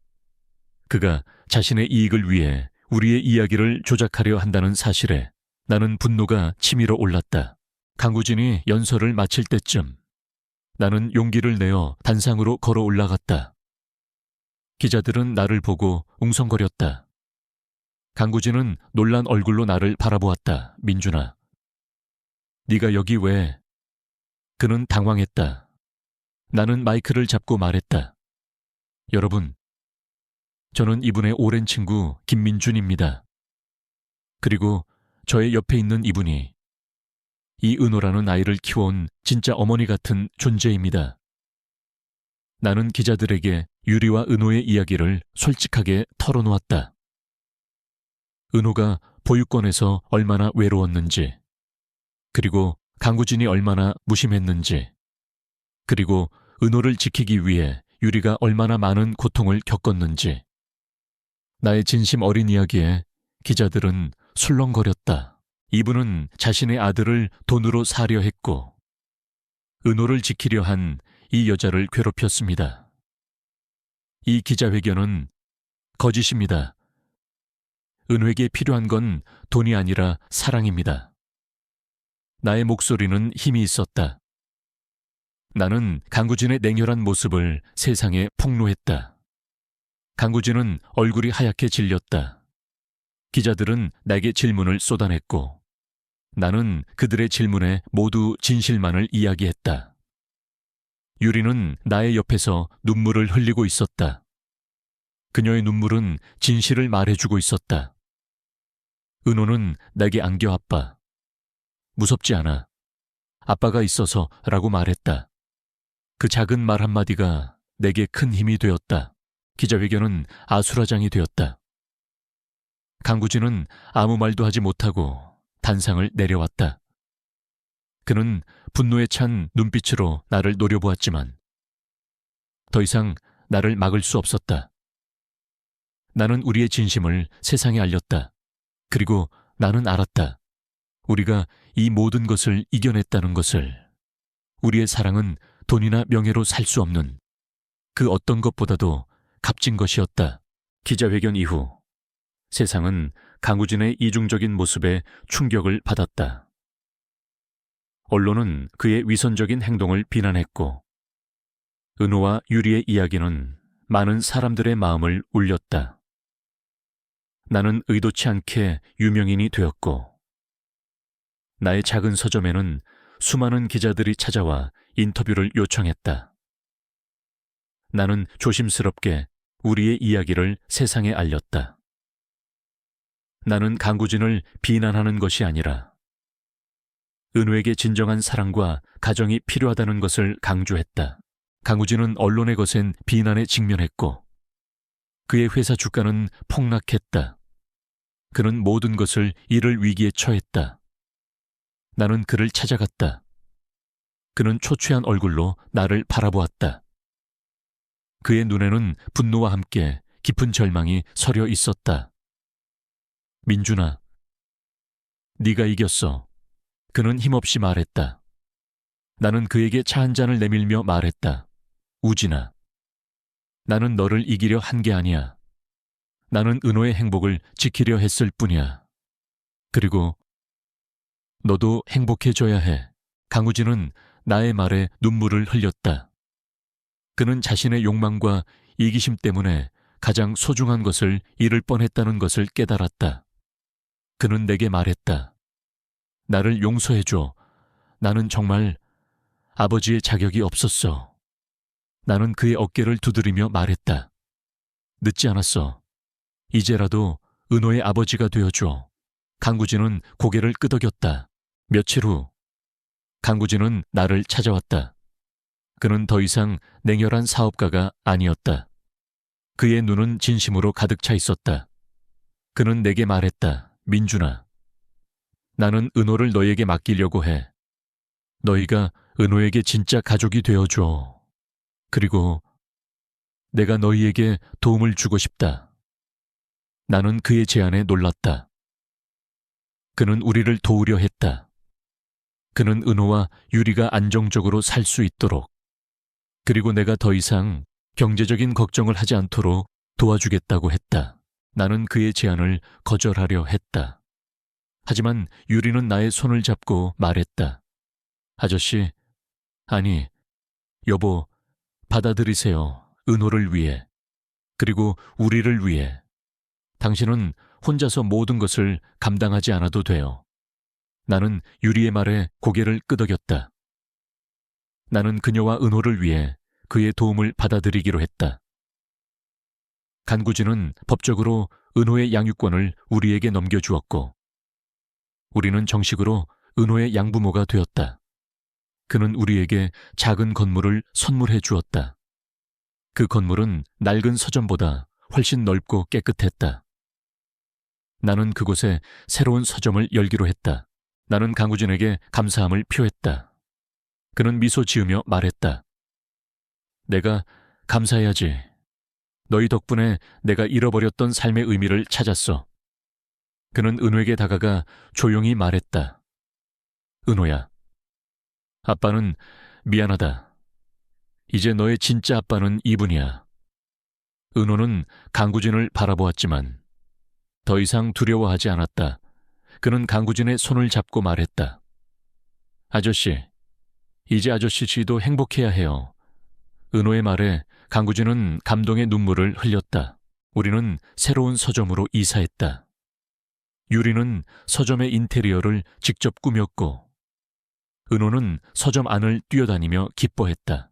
그가 자신의 이익을 위해 우리의 이야기를 조작하려 한다는 사실에 나는 분노가 치밀어 올랐다. 강구진이 연설을 마칠 때쯤 나는 용기를 내어 단상으로 걸어 올라갔다. 기자들은 나를 보고 웅성거렸다. 강구진은 놀란 얼굴로 나를 바라보았다. 민준아, 네가 여기 왜? 그는 당황했다. 나는 마이크를 잡고 말했다. 여러분, 저는 이분의 오랜 친구 김민준입니다. 그리고 저의 옆에 있는 이분이 이 은호라는 아이를 키워온 진짜 어머니 같은 존재입니다. 나는 기자들에게 유리와 은호의 이야기를 솔직하게 털어놓았다. 은호가 보육원에서 얼마나 외로웠는지, 그리고 강구진이 얼마나 무심했는지, 그리고 은호를 지키기 위해 유리가 얼마나 많은 고통을 겪었는지. 나의 진심 어린 이야기에 기자들은 술렁거렸다. 이분은 자신의 아들을 돈으로 사려 했고 은호를 지키려 한 이 여자를 괴롭혔습니다. 이 기자회견은 거짓입니다. 은호에게 필요한 건 돈이 아니라 사랑입니다. 나의 목소리는 힘이 있었다. 나는 강구진의 냉혈한 모습을 세상에 폭로했다. 강구진은 얼굴이 하얗게 질렸다. 기자들은 내게 질문을 쏟아냈고 나는 그들의 질문에 모두 진실만을 이야기했다. 유리는 나의 옆에서 눈물을 흘리고 있었다. 그녀의 눈물은 진실을 말해주고 있었다. 은호는 내게 안겨 아빠. 무섭지 않아. 아빠가 있어서 라고 말했다. 그 작은 말 한마디가 내게 큰 힘이 되었다. 기자회견은 아수라장이 되었다. 강구진은 아무 말도 하지 못하고 단상을 내려왔다. 그는 분노에 찬 눈빛으로 나를 노려보았지만 더 이상 나를 막을 수 없었다. 나는 우리의 진심을 세상에 알렸다. 그리고 나는 알았다. 우리가 이 모든 것을 이겨냈다는 것을. 우리의 사랑은 돈이나 명예로 살 수 없는 그 어떤 것보다도 값진 것이었다. 기자회견 이후 세상은 강우진의 이중적인 모습에 충격을 받았다. 언론은 그의 위선적인 행동을 비난했고 은호와 유리의 이야기는 많은 사람들의 마음을 울렸다. 나는 의도치 않게 유명인이 되었고 나의 작은 서점에는 수많은 기자들이 찾아와 인터뷰를 요청했다. 나는 조심스럽게 우리의 이야기를 세상에 알렸다. 나는 강구진을 비난하는 것이 아니라 은호에게 진정한 사랑과 가정이 필요하다는 것을 강조했다. 강구진은 언론에 거센 비난에 직면했고 그의 회사 주가는 폭락했다. 그는 모든 것을 잃을 위기에 처했다. 나는 그를 찾아갔다. 그는 초췌한 얼굴로 나를 바라보았다. 그의 눈에는 분노와 함께 깊은 절망이 서려 있었다. 민준아, 네가 이겼어. 그는 힘없이 말했다. 나는 그에게 차 한 잔을 내밀며 말했다. 우진아, 나는 너를 이기려 한 게 아니야. 나는 은호의 행복을 지키려 했을 뿐이야. 그리고 너도 행복해져야 해. 강우진은 나의 말에 눈물을 흘렸다. 그는 자신의 욕망과 이기심 때문에 가장 소중한 것을 잃을 뻔했다는 것을 깨달았다. 그는 내게 말했다. 나를 용서해줘. 나는 정말 아버지의 자격이 없었어. 나는 그의 어깨를 두드리며 말했다. 늦지 않았어. 이제라도 은호의 아버지가 되어줘. 강구진은 고개를 끄덕였다. 며칠 후 강구진은 나를 찾아왔다. 그는 더 이상 냉혈한 사업가가 아니었다. 그의 눈은 진심으로 가득 차 있었다. 그는 내게 말했다. 민준아, 나는 은호를 너에게 맡기려고 해. 너희가 은호에게 진짜 가족이 되어줘. 그리고 내가 너희에게 도움을 주고 싶다. 나는 그의 제안에 놀랐다. 그는 우리를 도우려 했다. 그는 은호와 유리가 안정적으로 살 수 있도록, 그리고 내가 더 이상 경제적인 걱정을 하지 않도록 도와주겠다고 했다. 나는 그의 제안을 거절하려 했다. 하지만 유리는 나의 손을 잡고 말했다. 아저씨, 아니, 여보, 받아들이세요. 은호를 위해, 그리고 우리를 위해. 당신은 혼자서 모든 것을 감당하지 않아도 돼요. 나는 유리의 말에 고개를 끄덕였다. 나는 그녀와 은호를 위해 그의 도움을 받아들이기로 했다. 간구진은 법적으로 은호의 양육권을 우리에게 넘겨주었고 우리는 정식으로 은호의 양부모가 되었다. 그는 우리에게 작은 건물을 선물해 주었다. 그 건물은 낡은 서점보다 훨씬 넓고 깨끗했다. 나는 그곳에 새로운 서점을 열기로 했다. 나는 강우진에게 감사함을 표했다. 그는 미소 지으며 말했다. 내가 감사해야지. 너희 덕분에 내가 잃어버렸던 삶의 의미를 찾았어. 그는 은호에게 다가가 조용히 말했다. 은호야, 아빠는 미안하다. 이제 너의 진짜 아빠는 이분이야. 은호는 강구진을 바라보았지만 더 이상 두려워하지 않았다. 그는 강구진의 손을 잡고 말했다. 아저씨, 이제 아저씨 씨도 행복해야 해요. 은호의 말에 강구진은 감동의 눈물을 흘렸다. 우리는 새로운 서점으로 이사했다. 유리는 서점의 인테리어를 직접 꾸몄고 은호는 서점 안을 뛰어다니며 기뻐했다.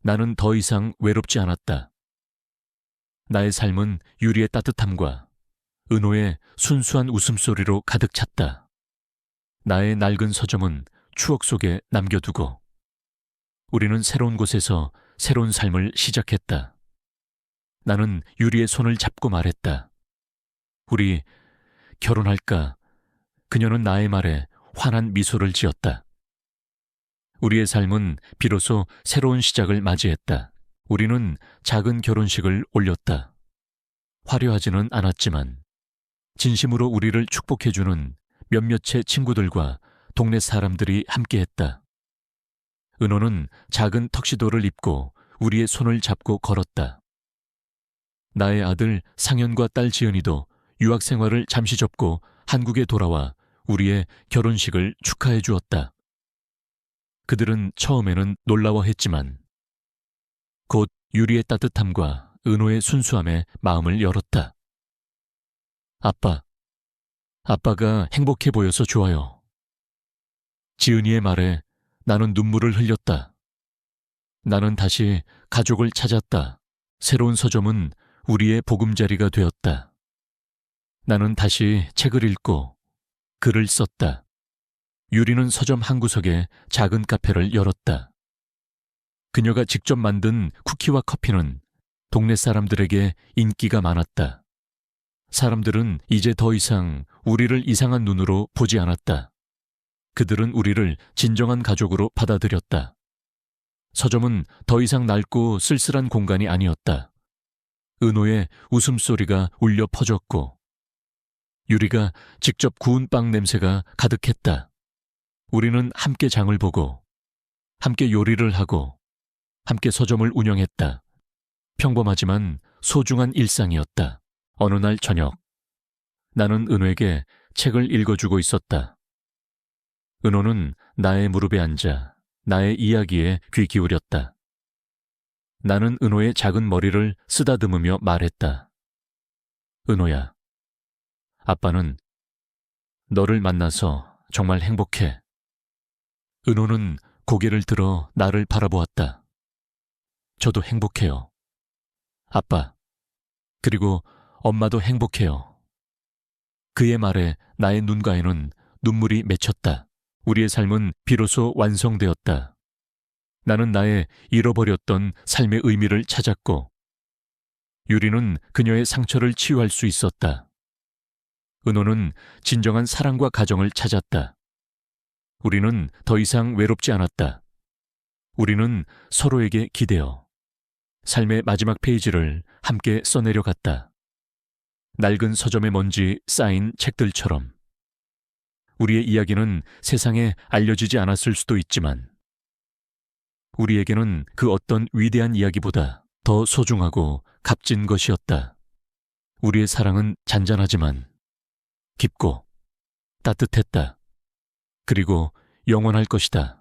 나는 더 이상 외롭지 않았다. 나의 삶은 유리의 따뜻함과 은호의 순수한 웃음소리로 가득 찼다. 나의 낡은 서점은 추억 속에 남겨두고 우리는 새로운 곳에서 새로운 삶을 시작했다. 나는 유리의 손을 잡고 말했다. 우리 결혼할까? 그녀는 나의 말에 환한 미소를 지었다. 우리의 삶은 비로소 새로운 시작을 맞이했다. 우리는 작은 결혼식을 올렸다. 화려하지는 않았지만 진심으로 우리를 축복해주는 몇몇의 친구들과 동네 사람들이 함께했다. 은호는 작은 턱시도를 입고 우리의 손을 잡고 걸었다. 나의 아들 상현과 딸 지은이도 유학 생활을 잠시 접고 한국에 돌아와 우리의 결혼식을 축하해 주었다. 그들은 처음에는 놀라워했지만 곧 유리의 따뜻함과 은호의 순수함에 마음을 열었다. 아빠가 행복해 보여서 좋아요. 지은이의 말에 나는 눈물을 흘렸다. 나는 다시 가족을 찾았다. 새로운 서점은 우리의 보금자리가 되었다. 나는 다시 책을 읽고 글을 썼다. 유리는 서점 한 구석에 작은 카페를 열었다. 그녀가 직접 만든 쿠키와 커피는 동네 사람들에게 인기가 많았다. 사람들은 이제 더 이상 우리를 이상한 눈으로 보지 않았다. 그들은 우리를 진정한 가족으로 받아들였다. 서점은 더 이상 낡고 쓸쓸한 공간이 아니었다. 은호의 웃음소리가 울려 퍼졌고 유리가 직접 구운 빵 냄새가 가득했다. 우리는 함께 장을 보고 함께 요리를 하고 함께 서점을 운영했다. 평범하지만 소중한 일상이었다. 어느 날 저녁, 나는 은호에게 책을 읽어주고 있었다. 은호는 나의 무릎에 앉아 나의 이야기에 귀 기울였다. 나는 은호의 작은 머리를 쓰다듬으며 말했다. 은호야, 아빠는 너를 만나서 정말 행복해. 은호는 고개를 들어 나를 바라보았다. 저도 행복해요. 아빠, 그리고 엄마도 행복해요. 그의 말에 나의 눈가에는 눈물이 맺혔다. 우리의 삶은 비로소 완성되었다. 나는 나의 잃어버렸던 삶의 의미를 찾았고 유리는 그녀의 상처를 치유할 수 있었다. 은호는 진정한 사랑과 가정을 찾았다. 우리는 더 이상 외롭지 않았다. 우리는 서로에게 기대어 삶의 마지막 페이지를 함께 써내려 갔다. 낡은 서점에 먼지 쌓인 책들처럼 우리의 이야기는 세상에 알려지지 않았을 수도 있지만 우리에게는 그 어떤 위대한 이야기보다 더 소중하고 값진 것이었다. 우리의 사랑은 잔잔하지만 깊고 따뜻했다. 그리고 영원할 것이다.